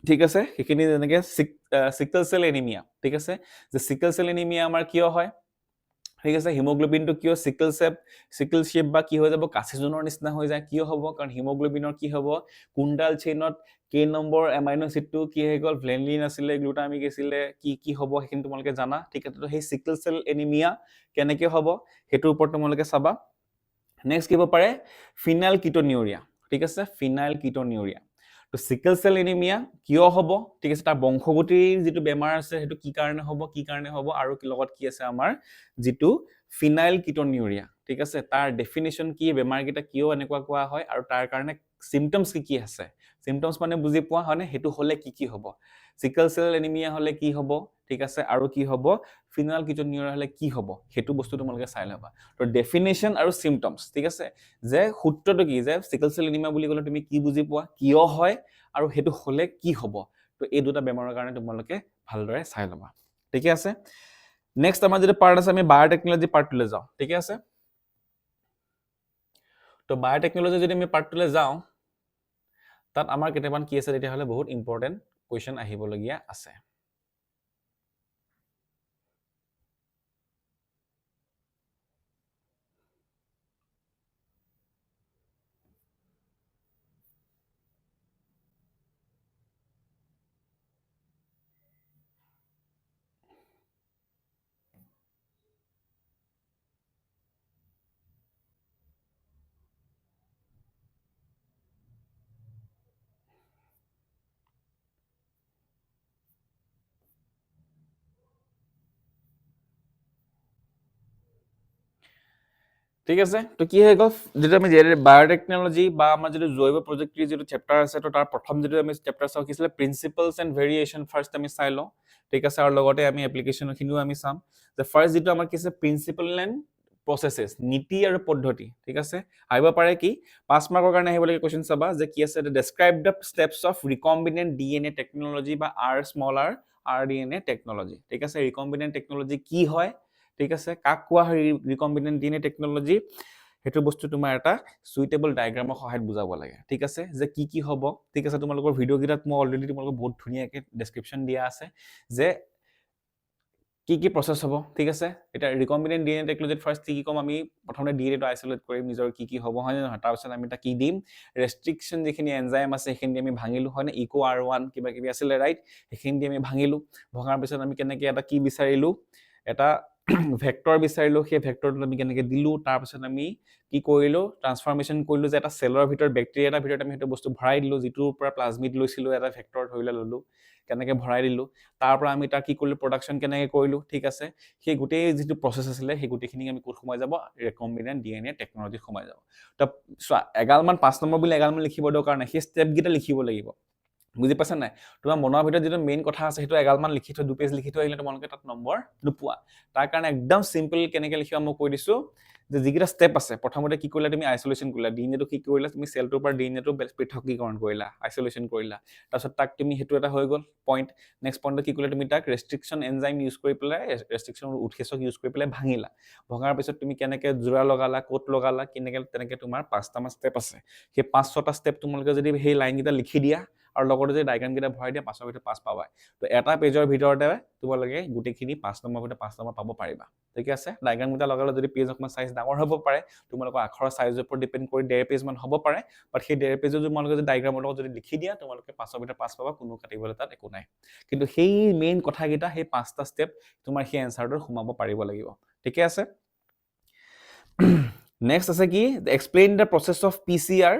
ঠিক আছে সেইখিনি যেনেকৈ সিকল সেল এনিমিয়া ঠিক আছে যে সিকল সেল এনিমিয়া আমাৰ কিয় হয় ঠিক আছে হিমোগ্লোবিনটো কিয় সিকল শেপ বা কি হৈ যাব কাচিজনৰ নিচিনা হৈ যায় কিয় হ'ব কাৰণ হিমোগ্লোবিনৰ কি হ'ব কুণ্ডাল চেইনত কে নম্বৰ এমাইনো এচিডটো কি হৈ গ'ল ভ্লেনিন আছিলে গ্লুটামিক আছিলে কি হ'ব সেইখিনি তোমালোকে জানা ঠিক আছে তো সেই সিকল সেল এনিমিয়া কেনেকৈ হ'ব সেইটোৰ ওপৰত তোমালোকে চাবা নেক্সট কি হ'ব পাৰে ফিনাইল কিটোনিউৰিয়া ঠিক আছে ফিনাইল কিটোনিউৰিয়া তো সিকল সেল এনিমিয়া কিয় হ'ব ঠিক আছে তাৰ বংশগতিৰ যিটো বেমাৰ আছে সেইটো কি কাৰণে হ'ব আৰু কি লগত কি আছে আমাৰ যিটো ফিনাইল কিটোনিউৰিয়া ঠিক আছে তাৰ ডেফিনেশ্যন কি বেমাৰকেইটা কিয় এনেকুৱা কোৱা হয় আৰু তাৰ কাৰণে সিম্পটমছ কি আছে সিম্পটমছ মানে বুজি পোৱা হয়নে সেইটো হ'লে কি হ'ব সিকল সেল এনিমিয়া হ'লে কি হ'ব ঠিক আছে আৰু কি হ'ব ফিনাইল কিটোনিউৰিয়া হ'লে কি হ'ব সেইটো বস্তু তোমালোকে চাই ল'বা তো ডেফিনেশ্যন আৰু সিম্পটমছ ঠিক আছে যে সূত্ৰটো কি যে সিকল সেল এনিমিয়া বুলি ক'লে তুমি কি বুজি পোৱা কিয় হয় আৰু সেইটো হ'লে কি হ'ব তো এই দুটা বেমাৰৰ কাৰণে তোমালোকে ভালদৰে চাই ল'বা ঠিক আছে নেক্সট আমাৰ যেটা পাৰ্ট আছে আমি বায়োটেকনলজি পাৰ্টটোলৈ যাওঁ ঠিক আছে তো বায়োটেকনলজি যদি আমি পাৰ্টটোলৈ যাওঁ তাত আমাৰ কেইটামান কি আছে তেতিয়াহ'লে বহুত ইম্পৰ্টেণ্ট কুৱেশ্যন আহিবলগীয়া আছে ঠিক আছে তো কি হৈ গ'ল যেটা আমি বায়োটেকনলজি বা আমাৰ যেটা জৈৱ প্ৰযুক্তিৰ যেটা চেপ্টাৰ আছে তো তাৰ প্ৰথম যেটা আমি চেপ্টাৰ চাওঁ কি আছিল প্ৰিন্সিপলছ এণ্ড ভেৰিয়েশ্যন ফাৰ্ষ্ট আমি চাই লওঁ ঠিক আছে আৰু লগতে আমি এপ্লিকেশ্যনখিনিও আমি চাম যে ফাৰ্ষ্ট যেটো আমাৰ কি আছে প্ৰিন্সিপল এণ্ড প্ৰচেছেছ নীতি আৰু পদ্ধতি ঠিক আছে আহিব পাৰে কি 5 মাৰ্কৰ কাৰণে আহিব লাগে কোৱেশ্চন চাবা যে কি আছে describe the steps of recombinant DNA technology বা আৰডিএনএ টেকনলজি ঠিক আছে ৰিকম্বিনেণ্ট টেকনলজি কি হয় ঠিক আছে কাক কোৱা হয় ৰিকম্বিনেণ্ট ডিএনএ টেকনলজি সেইটো বস্তু তোমাৰ এটা সুইটেবল ডায়াগ্ৰামৰ সহায়ত বুজাব লাগে ঠিক আছে যে কি হ'ব ঠিক আছে তোমালোকৰ ভিডিঅ' কেইটাত মই অলৰেডি তোমালোকক বহুত ধুনীয়াকৈ ডেছক্ৰিপশ্যন দিয়া আছে যে কি প্ৰচেছ হ'ব ঠিক আছে এটা ৰিকম্বিনেণ্ট ডিএনএ টেকনলজিত ফাৰ্ষ্ট কি ক'ম আমি প্ৰথমতে ডিএনএটো আইছলেট কৰিম নিজৰ কি হ'ব হয় নে নহয় তাৰপিছত আমি এটা কি দিম ৰেষ্ট্ৰিকশ্যন যিখিনি এনজাইম আছে সেইখিনি আমি ভাঙিলো হয় নে ইকো R1 কিবা কিবি আছিলে ৰাইট সেইখিনি আমি ভাঙিলো ভঙাৰ পিছত আমি কেনেকৈ এটা কি বিচাৰিলো এটা ভেক্টৰ বিচাৰিলো সেই ভেক্টৰটো আমি কেনেকৈ দিলো তাৰপিছত আমি কি কৰিলো ট্ৰান্সফৰমেশ্যন কৰিলো যে এটা চেলৰ ভিতৰত বেক্টেৰিয়া এটাৰ ভিতৰত আমি সেইটো বস্তু ভৰাই দিলো যিটোৰ পৰা প্লাজমিড লৈছিলো এটা ভেক্টৰ ধৰিলে ললো কেনেকৈ ভৰাই দিলো তাৰ পৰা আমি তাৰ কি কৰিলো প্ৰডাকশ্যন কেনেকৈ কৰিলো ঠিক আছে সেই গোটেই যিটো প্ৰচেছ আছিলে সেই গোটেইখিনি আমি ক'ত সোমাই যাব ৰিকম্বিনেণ্ট ডিএনএ টেকনলজিত সোমাই যাব তো চোৱা এগালমান 5 নম্বৰ বুলি এগালমান লিখিব দৰকাৰ নাই সেই ষ্টেপকেইটা লিখিব লাগিব বুজি পাইছা নাই তোমাৰ মনৰ ভিতৰত যিটো মেইন কথা আছে সেইটো এগালমান লিখি থৈ 2 পেজ লিখি থৈ আহিলে তোমালোকে তাত নম্বৰ নোপোৱা তাৰ কাৰণে একদম সিম্পল কেনেকৈ লিখিবা মই কৈ দিছো যে যিকেইটা ষ্টেপ আছে প্ৰথমতে কি কৰিলা তুমি আইছলেশ্যন কৰিলা ডিএনএটো কি কৰিলা তুমি চেলটোৰ পৰা ডিএনএটো পৃথকীকৰণ কৰিলা আইছলেশ্যন কৰিলা তাৰপিছত তাক তুমি সেইটো এটা হৈ গ'ল পইণ্ট নেক্সট পইণ্টত কি কৰিলা তুমি তাক ৰেষ্ট্ৰিকশ্যন এনজাইম ইউজ কৰি পেলাই ৰেষ্ট্ৰিকশ্যন উৎসেচক ইউজ কৰি পেলাই ভাঙিলা ভঙাৰ পিছত তুমি কেনেকৈ জোৰা লগালা ক'ত লগালা কেনেকৈ তেনেকৈ তোমাৰ 5টামান ষ্টেপ আছে সেই 5-6টা ষ্টেপ তোমালোকে যদি সেই লাইনকেইটা লিখি দিয়া আৰু লগতে যদি ডায়াগ্ৰামকেইটা ভৰাই দিয়া 5ৰ ভিতৰত 5 পাবা তো এটা পেজৰ ভিতৰতে তোমালোকে গোটেইখিনি 5 নম্বৰ ভিতৰত 5 নম্বৰ পাব পাৰিবা ঠিক আছে ডায়াগ্ৰামকেইটা লগালে যদি পেজ অকণমান চাইজ ডাঙৰ হ'ব পাৰে তোমালোকৰ আখৰৰ চাইজৰ ওপৰত ডিপেণ্ড কৰি 1.5 পেজ মান হ'ব পাৰে বাট সেই 1.5 পেজত তোমালোকে যদি ডায়াগ্ৰামৰ লগত যদি লিখি দিয়া তোমালোকে 5ৰ ভিতৰত 5 পাবা কোনো কাটিবলৈ তাত একো নাই কিন্তু সেই মেইন কথাকেইটা সেই 5টা ষ্টেপ তোমাৰ সেই এনচাৰটোত সোমাব পাৰিব লাগিব ঠিকে আছে নেক্সট আছে কি explain the process of PCR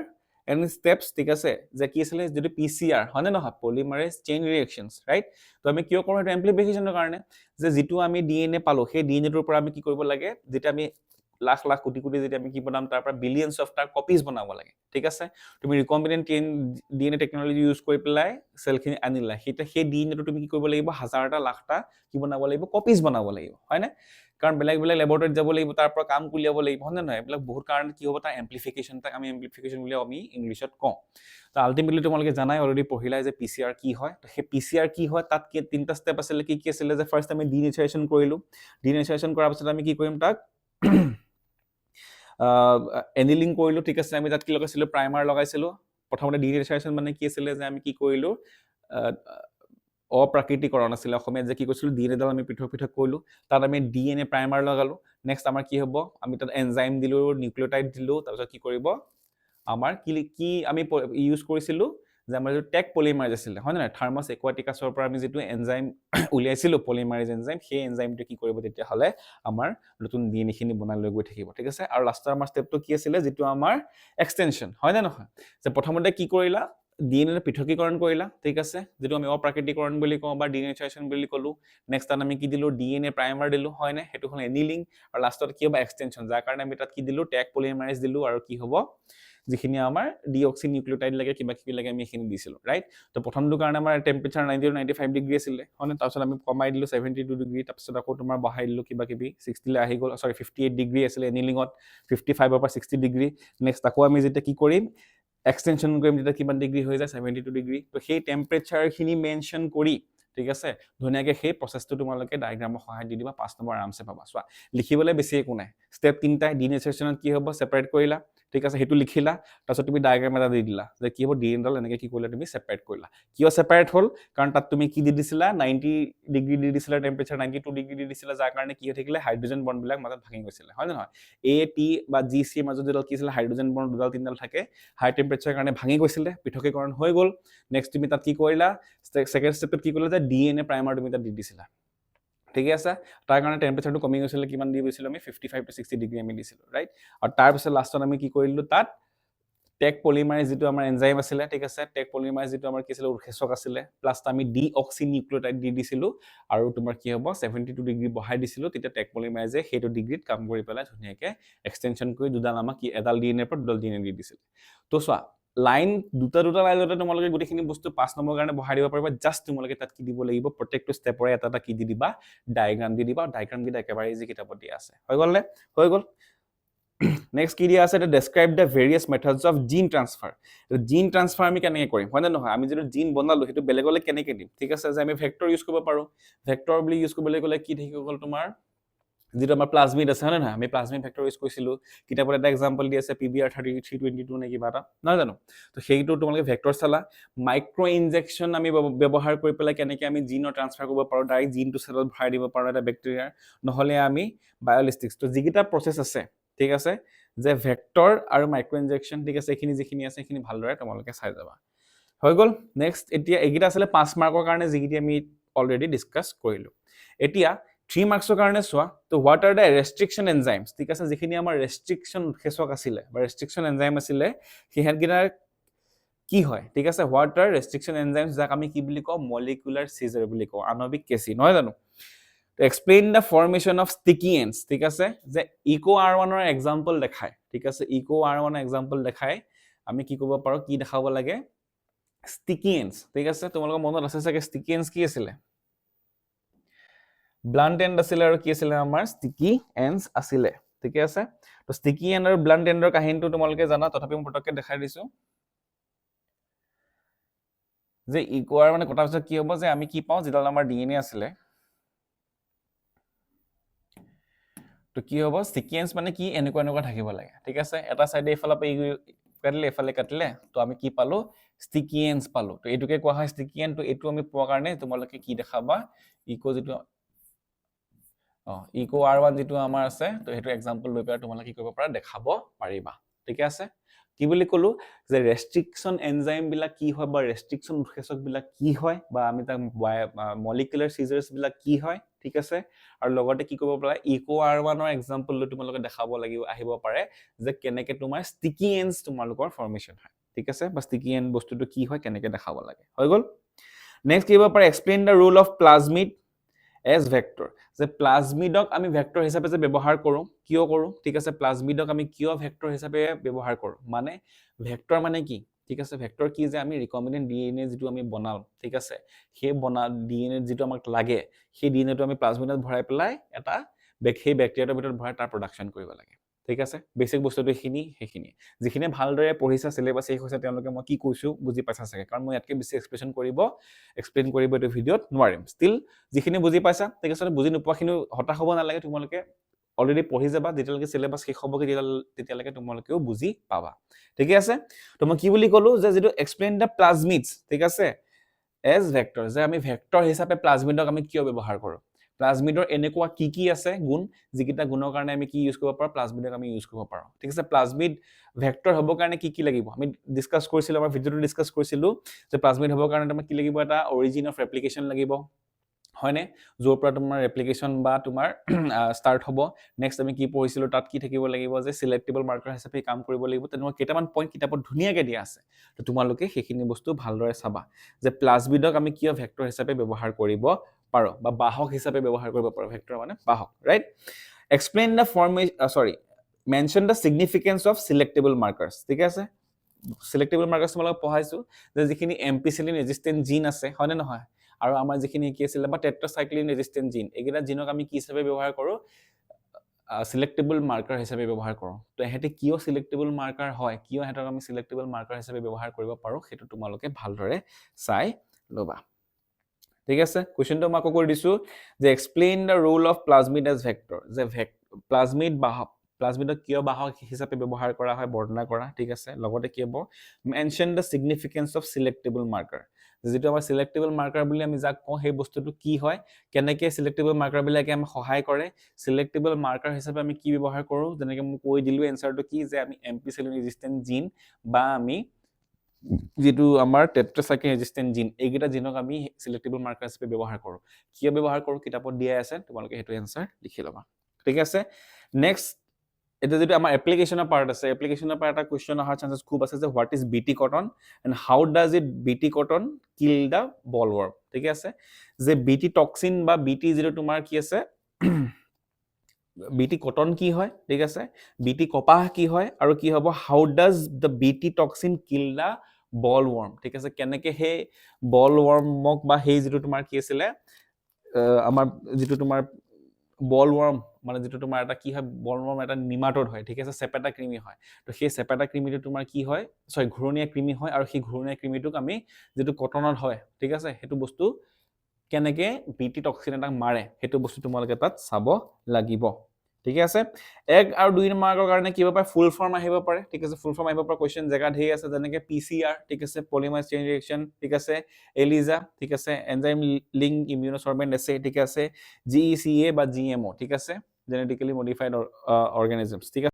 and steps ঠিক আছে যে কি আছিলে যদি PCR হয় নে নহয় পলিমাৰেজ চেইন ৰিএকচনছ ৰাইট তো আমি কিয় কৰোঁ এটা এম্প্লিফিকেশ্যনৰ কাৰণে যে যিটো আমি ডিএনএ পালো সেই ডিএনএটোৰ পৰা আমি কি কৰিব লাগে যেতিয়া আমি লাখ লাখ কোটি কোটি যেতিয়া আমি কি বনাম তাৰ পৰা বিলিয়নছ অফ তাৰ কপিজ বনাব লাগে ঠিক আছে তুমি ৰিকম্বিনেণ্ট ডিএনএ টেকনলজি ইউজ কৰি পেলাই চেলখিনি আনিলা সেই ডিএনএটো তুমি কি কৰিব লাগিব হাজাৰটা লাখটা কি বনাব লাগিব কপিজ বনাব লাগিব হয়নে কাৰণ বেলেগ বেলেগ লেবৰেটৰীত যাব লাগিব তাৰ পৰা কাম উলিয়াব লাগিব হয় নে নহয় এইবিলাক বহুত কাৰণ কি হ'ব তাৰ এম্প্লিফিকেশ্যন তাক আমি এম্প্লিফিকেশ্যন বুলি আমি ইংলিছত কওঁ তো আল্টিমেটলি তোমালোকে জানাই অলৰেডি পঢ়িলাই যে PCR কি হয় তো সেই PCR কি হয় তাত কি 3টা ষ্টেপ আছিলে কি আছিলে যে ফাৰ্ষ্ট আমি ডিনেচাৰেশ্যন কৰিলো ডিনেচাৰেশ্যন কৰাৰ পিছত আমি কি কৰিম তাক এনিলিং কৰিলো ঠিক আছে আমি তাত কি লগাইছিলো প্ৰাইমাৰ লগাইছিলো প্ৰথমতে ডিনেচাৰেশ্যন মানে কি আছিলে যে আমি কি কৰিলো অপ্ৰাকৃতিকৰণ আছিলে অসমীয়াত যে কি কৈছিলো ডিএনএডাল আমি পৃথক পৃথক কৰিলো তাত আমি ডিএনএ প্ৰাইমাৰ লগালো নেক্সট আমাৰ কি হ'ব আমি তাত এনজাইম দিলো নিউক্লিঅটাইড দিলো তাৰপিছত কি কৰিব আমাৰ কি আমি ইউজ কৰিছিলো যে আমাৰ যিটো টেক পলিমাৰেজ আছিলে হয় নহয় থাৰ্মাছ একুৱাটিকাছৰ পৰা আমি যিটো এনজাইম উলিয়াইছিলো পলিমাৰেজ এনজাইম সেই এনজাইমটো কি কৰিব তেতিয়াহ'লে আমাৰ নতুন ডিএনএখিনি বনাই লৈ গৈ থাকিব ঠিক আছে আৰু লাষ্টৰ আমাৰ ষ্টেপটো কি আছিলে যিটো আমাৰ এক্সটেনশ্যন হয় নে নহয় যে প্ৰথমতে কি কৰিলা ডিএনএ পৃথকীকৰণ কৰিলা ঠিক আছে যিটো আমি অপ্ৰাকৃতিকৰণ বুলি কওঁ বা ডিনেচাৰেশ্যন বুলি ক'লো নেক্সট তাত আমি কি দিলো ডিএনএ প্ৰাইমাৰ দিলো হয় নে সেইটো হ'ল এনিলিং আৰু লাষ্টত কি হ'ব এক্সটেনশ্যন যাৰ কাৰণে আমি তাত কি দিলো টেক পলিমাৰেজ দিলো আৰু কি হ'ব যিখিনি আমাৰ ডিঅক্সি নিউক্লিঅটাইড লাগে কিবা কিবি লাগে আমি এইখিনি দিছিলোঁ ৰাইট তো প্ৰথমটো কাৰণে আমাৰ টেম্পাৰেচাৰ 90-95 ডিগ্ৰী আছিলে হয় তাৰপিছত আমি কমাই দিলোঁ 72 ডিগ্ৰী তাৰপিছত আকৌ তোমাৰ বঢ়াই দিলোঁ কিবা কিবি 60 আহি গ'ল 58 ডিগ্ৰী আছিলে এনিলিঙত 55ৰ পৰা 60 ডিগ্ৰী নেক্সট আকৌ আমি যেতিয়া কি কৰিম এক্সটেনশ্যন কৰিম যেতিয়া কিমান ডিগ্ৰী হৈ যায় 72 ডিগ্ৰী তো সেই টেম্পাৰেচাৰখিনি মেনশ্যন কৰি ঠিক আছে ধুনীয়াকৈ সেই প্ৰচেছটো তোমালোকে ডায়াগ্ৰামৰ সহায়ত দি দিবা 5 নম্বৰ আৰামছে পাবা চোৱা লিখিবলৈ বেছি একো নাই ষ্টেপ 3টাই ডিনেচাৰেশ্যনত কি হ'ব ছেপাৰেট কৰিলা ঠিক আছে সেইটো লিখিলা তাৰপিছত তুমি ডায়াগ্ৰাম এটা দি দিলা যে কি হ'ব ডিএনএডাল এনেকৈ কি কৰিলা তুমি ছেপাৰেট কৰিলা কিয় ছেপাৰেট হ'ল কাৰণ তাত তুমি কি দি দিছিলা 90 ডিগ্ৰী দি দিছিলা টেম্পাৰেচাৰ 92 ডিগ্ৰী দি দিছিলা যাৰ কাৰণে কি হৈ থাকিলে হাইড্ৰজেন বণ্ডবিলাক মাজত ভাঙি গৈছিলে হয় নে নহয় এ টি বা জি চিৰ মাজত যিডাল কি আছিলে হাইড্ৰজেন বণ্ড দুডাল তিনিডাল থাকে হাই টেম্পাৰেচাৰৰ কাৰণে ভাঙি গৈছিলে পৃথকীকৰণ হৈ গ'ল নেক্সট তুমি তাত কি কৰিলা ছেকেণ্ড ষ্টেপত কি কৰিলা যে ডিএনএ প্ৰাইমাৰ তুমি তাত দি দিছিলা ঠিক আছে তাৰ কাৰণে টেম্পাৰেচাৰটো কমি গৈছিলে কিমান দি গৈছিলোঁ আমি 55 to 60 ডিগ্ৰী আমি দিছিলোঁ ৰাইট আৰু তাৰপিছত লাষ্টত আমি কি কৰিলোঁ তাত টেক পলিমাৰেজ যিটো আমাৰ এনজাইম আছিলে ঠিক আছে টেক পলিমাৰেজ যিটো আমাৰ কি আছিলে উৎসেচক আছিলে প্লাছ আমি ডিঅক্সি নিউক্লিঅটাইড দি দিছিলোঁ আৰু তোমাৰ কি হ'ব 72 ডিগ্ৰী বঢ়াই দিছিলোঁ তেতিয়া টেক পলিমাৰেজে সেইটো ডিগ্ৰীত কাম কৰি পেলাই ধুনীয়াকৈ এক্সটেনশ্যন কৰি দুডাল আমাক কি এডাল ডিএনএৰ পৰা দুডাল ডিএনএ দি দিছিলে তো চোৱা লাইন দুটা লাইনতে তোমালোকে গোটেইখিনি বস্তু 5 নম্বৰ কাৰণে বঢ়াই দিব পাৰিবা জাষ্ট তোমালোকে তাত কি দিব লাগিব প্ৰত্যেকটো ষ্টেপৰে এটা এটা কি দি দিবা ডায়াগ্ৰাম দি দিবা ডায়াগ্ৰামকেইটা একেবাৰে ইজি কিতাপত দিয়া আছে হৈ গ'ল নে হৈ গ'ল নেক্সট কি দিয়া আছে এটা describe the various methods of gene transfer gene transfer আমি কেনেকৈ কৰিম হয় নে নহয় আমি যিটো জিন বনালো সেইটো বেলেগলৈ কেনেকৈ দিম ঠিক আছে যে আমি ভেক্টৰ ইউজ কৰিব পাৰোঁ ভেক্টৰ বুলি ইউজ কৰিবলৈ গ'লে কি থাকি গ'ল তোমাৰ যেটো আমাৰ প্লাজমিড আছে হয় না আমি প্লাজমিড ভেক্টৰ ইউজ কৰিছিলো কিতাপত এটা এক্সাম্পল দি আছে PBR 3322 নে কিবা এটা নহয় জানো তো সেইটো তোমালোকে ভেক্টৰ চালা মাইক্ৰো ইনজেকশন আমি ব্যৱহাৰ কৰি পেলাই কেনেকৈ আমি জিনৰ ট্ৰান্সফাৰ কৰিব পাৰো ডাইৰেক্ট জিনটো সেলত ভৰাই দিব পাৰো এটা বেক্টেৰিয়াৰ নহলে আমি বায়োলিষ্টিক্স তো যিকিটা প্ৰসেস আছে ঠিক আছে যে ভেক্টৰ আৰু মাইক্ৰো ইনজেকশন ঠিক আছে এখিনি যিখিনি আছে এখিনি ভালদৰে তোমালোকে চাই যাবা হৈ গল নেক্সট এতিয়া এগিটা আছে 5 মাৰ্কৰ কাৰণে যিকিটি আমি অলৰেডি ডিসকাস কৰিলো এতিয়া 3 মাৰ্কছৰ কাৰণে চোৱা তো what are the restriction enzymes ঠিক আছে যিখিনি আমাৰ ৰেষ্ট্ৰিকশন উৎসেচক আছিল বা ৰেষ্ট্ৰিকশন এনজাইম আছিল হিহেতগিটাৰ কি হয় ঠিক আছে হোৱাট আৰ ৰেষ্ট্ৰিকশন এনজাইমছ যাক আমি কি বুলি কওঁ মলিকুলাৰ সিজাৰ বুলি কওঁ আণবিক কেচি নহয় জানো to explain the formation of sticky ends ঠিক আছে যে ইকো r1 ৰ এক্সাম্পল দেখায় ঠিক আছে ইকো r1 ৰ এক্সাম্পল দেখায় আমি কি কৰিব পাৰো কি দেখাব লাগে sticky ends ঠিক আছে তোমালোকৰ মনত আছে চাগে sticky ends কি আছিল blunt end আছিল আৰু কি আছিল আমাৰ sticky ends আছিল ঠিক আছে তো sticky end আৰু blunt end ৰ কাহিনীটো তোমালোকে জানা তথাপি মই পটককে দেখাই দিছো যে ইকো r মানে কথা কি হ'ব যে আমি কি পাওঁ যেডাল আমাৰ ডিএনএ আছিল তো কি হ'ব সিকোয়েন্স মানে কি এনেকুৱা থাকিব লাগে ঠিক আছে এটা সাইডে ইফালে পে কাটিলে ইফালে কাটিলে তো আমি কি পালো স্টিকিয়েন্স পালো তো এটুকে কোৱা হয় স্টিকিয়েন তো এটু আমি পোৱা কাৰণে তোমালোকে কি দেখাবা ইকো যেটো ইকো r1 যেটো আমাৰ আছে তো হেতু এক্সাম্পল লৈ পেলাই তোমালোকে কি কৰিব পাৰা দেখাব পাৰিবা ঠিক আছে কি বুলি কলো যে ৰেষ্ট্ৰিকশন এনজাইম বিলাক কি হয় বা ৰেষ্ট্ৰিকশন উৎসেচক বিলাক কি হয় বা আমি তাক মলিকুলাৰ সিজাৰ্স বিলাক কি হয় ঠিক আছে আৰু লগতে কি কৰিব পাৰা ইকো r1 ৰ এক্সাম্পল লৈ তোমালোকে দেখাব লাগিব আহিব পাৰে যে কেনেকে তোমাৰ স্টিকি এন্ডস তোমালোকৰ ফৰ্মেশন হয় ঠিক আছে বা স্টিকি এন্ড বস্তুটো কি হয় কেনেকে দেখাব লাগে হৈ গল নেক্সট কি হ'ব পাৰে explain the role of plasmid as vector যে প্লাজমিডক আমি ভেক্টৰ হিচাপে যে ব্যৱহাৰ কৰো কিয় কৰো ঠিক আছে প্লাজমিডক আমি কিয় ভেক্টৰ হিচাপে ব্যৱহাৰ কৰো মানে ভেক্টৰ মানে কি ঠিক আছে ভেক্টৰ কি যে আমি ৰিকম্বিনেন্ট ডিএনএ যেটো আমি বনাও ঠিক আছে সেই বনা ডিএনএ যেটো আমাক লাগে সেই ডিএনএটো আমি প্লাজমিডত ভৰাই পেলাই এটা সেই ব্যাকটেৰিয়াৰ ভিতৰত ভৰাই তাৰ প্ৰডাকশন কৰিব লাগে ঠিক আছে বেসিক বস্তুটো হেখিনি যিখিনি ভালদৰে পঢ়িছা সিলেবাস এই হৈছে তেওঁলোকে মই কি কৈছো বুজি পাইছা চাগে কাৰণ মই ইয়াতকে বেছি এক্সপ্লেইন কৰিব এই ভিডিওত নোৱাৰিম ষ্টিল যিখিনি বুজি পাইছা ঠিক আছে বুজি নোপোৱাখিনি হতা হ'ব নালাগে তোমালোকে অলৰেডি পঢ়ি যাবা যেতিয়ালৈকে সিলেবাস শেষ হ'ব তেতিয়ালৈকে তোমালোকেও বুজি পাবা ঠিক আছে তো মই কি বুলি কলো যে যেটো এক্সপ্লেইন দা প্লাজমিডস ঠিক আছে এজ ভেক্টৰ যে আমি ভেক্টৰ হিচাপে প্লাজমিডক আমি কিয় ব্যৱহাৰ কৰো প্লাজমিডৰ এনেকুৱা কি আছে গুণ যিকিটা গুণৰ কাৰণে আমি কি ইউজ কৰিব পাৰো প্লাজমিডক আমি ইউজ কৰিব পাৰো ঠিক আছে প্লাজমিড ভেক্টৰ হ'ব কাৰণে কি লাগিব আমি ডিসকাস কৰিছিলো আমাৰ ভিডিওটো ডিসকাস কৰিছিলো যে প্লাজমিড হ'ব কাৰণে তোমাৰ কি লাগিব এটা অৰিজিন অফ ৰেপ্লিকেশন লাগিব হয়নে জোৰ পৰা তোমাৰ ৰেপ্লিকেশন বা তোমাৰ স্টাৰ্ট হ'ব নেক্সট আমি কি পঢ়িছিলো তাত কি থাকিব লাগিব যে সিলেক্টেবল মাৰ্কাৰ হিচাপে কাম কৰিব লাগিব তেনেকুৱা কেইটামান পইণ্ট কিতাপত ধুনীয়াকৈ দিয়া আছে তো তোমালোকে সেইখিনি বস্তু ভালদৰে চাবা যে প্লাজমিডক আমি কিয় ভেক্টৰ হিচাপে ব্যৱহাৰ কৰিব পাৰো বা বাহক হিচাপে ব্যৱহাৰ কৰিব পাৰো ভেক্টৰ মানে বাহক right explain the mention the significance of selectable markers ঠিক আছে সিলেক্টেবল মাৰ্কাৰ্স তোমালোক পঢ়াইছো যে যিখিনি এম্পিসিলিন ৰেজিস্ট্যান্ট জিন আছে হয়নে নহয় আৰু আমাৰ যিখিনি কি আছিল বা টেট্ৰাসাইক্লিন ৰেজিস্ট্যান্ট জিন এগিটা জিনক আমি কি হিচাপে ব্যৱহাৰ কৰো সিলেক্টেবল মাৰ্কাৰ হিচাপে ব্যৱহাৰ কৰো তো এহেতে কিয় সিলেক্টেবল মাৰ্কাৰ হয় কিয় হেতক আমি সিলেক্টেবল মাৰ্কাৰ হিচাপে ব্যৱহাৰ কৰিব পাৰো হেতু তোমালোকে ভালদৰে চাই লবা ঠিক আছে কোৱেশ্চনটো মই কৰি দিছো যে explain the role of plasmid as vector যে প্লাজমিড বাহক প্লাজমিডক কিয় বাহক হিচাপে ব্যৱহাৰ কৰা হয় বৰ্ণনা কৰা ঠিক আছে লগতে কি হ'ব mention the significance of selectable marker যেটো আমাৰ সিলেক্টেবল মাৰ্কাৰ বুলি আমি যাক কওঁ সেই বস্তুটো কি হয় কেনেকৈ সিলেক্টেবল মাৰ্কাৰ বিলাকে আমাক সহায় কৰে সিলেক্টেবল মাৰ্কাৰ হিচাপে আমি কি ব্যৱহাৰ কৰো যেনেকৈ মই কৈ দিলো এনসাৰটো কি যে আমি এম্পিসিলিন ৰেজিস্ট্যান্ট জিন বা আমি যেটো আমাৰ টেট্ৰাসাইক্লিন ৰেজিস্ট্যান্ট জিন এইগিটা জিনক আমি সিলেক্টেবল মাৰ্কাৰ হিচাপে ব্যৱহাৰ কৰো কিয় ব্যৱহাৰ কৰো কিতাপত দিয়া আছে তোমালোকে হেতু এনসাৰ লিখি লবা ঠিক আছে নেক্সট এটা যেটো আমাৰ এপ্লিকেশনৰ পাৰ্ট আছে এপ্লিকেশনৰ পাৰ্ট এটা কোৱেশ্চন অহাৰ চান্সেস খুব আছে যে what is BT cotton and how does it BT cotton kill the bollworm ঠিক আছে যে বিটি টক্সিন বা বিটি যেটো তোমাৰ কি আছে বিটি কটন কি হয় ঠিক আছে বিটি কপাহ কি হয় আৰু কি হ'ব হাউ ডাজ দা বিটি টক্সিন কিল দা বলওয়াৰ্ম ঠিক আছে কেনেকে হে বলওয়াৰ্মক বা হে যেটো তোমাৰ কি আছিল আমাৰ যেটো তোমাৰ বলওয়াৰ্ম মানে যেটো তোমাৰ এটা কি হয় বলওয়াৰ্ম এটা নিমাটোড হয় ঠিক আছে সেপেটা কৃমি হয় তো সেই সেপেটা কৃমিটো তোমাৰ কি হয় সৰি ঘূৰণীয়া কৃমি হয় আৰু সেই ঘূৰণীয়া কৃমিটোক আমি যেটো কটনত হয় ঠিক আছে হেতু বস্তু কেনেকে বিটি টক্সিন এটা মাৰে হেতু বস্তু তোমালোকে তাত চাব লাগিব ঠিক আছে 1 আৰু 2 মাৰ্কৰ কাৰণে কি হ'ব পাৰে ফুল ফৰ্ম আহিব পাৰে ঠিক আছে ফুল ফৰ্ম আহিব পাৰে কোৱেশ্চন জেগা ঢেৰ আছে যেনেকৈ PCR ঠিক আছে পলিমাৰ চেইন ৰিএকচন ঠিক আছে এলিজা ঠিক আছে এনজাইম লিংক ইমিউনোসৰ্বেন্ট এছে ঠিক আছে GECA বা GMO ঠিক আছে জেনেটিক্যালি মডিফাইড অৰ্গানিজমছ ঠিক আছে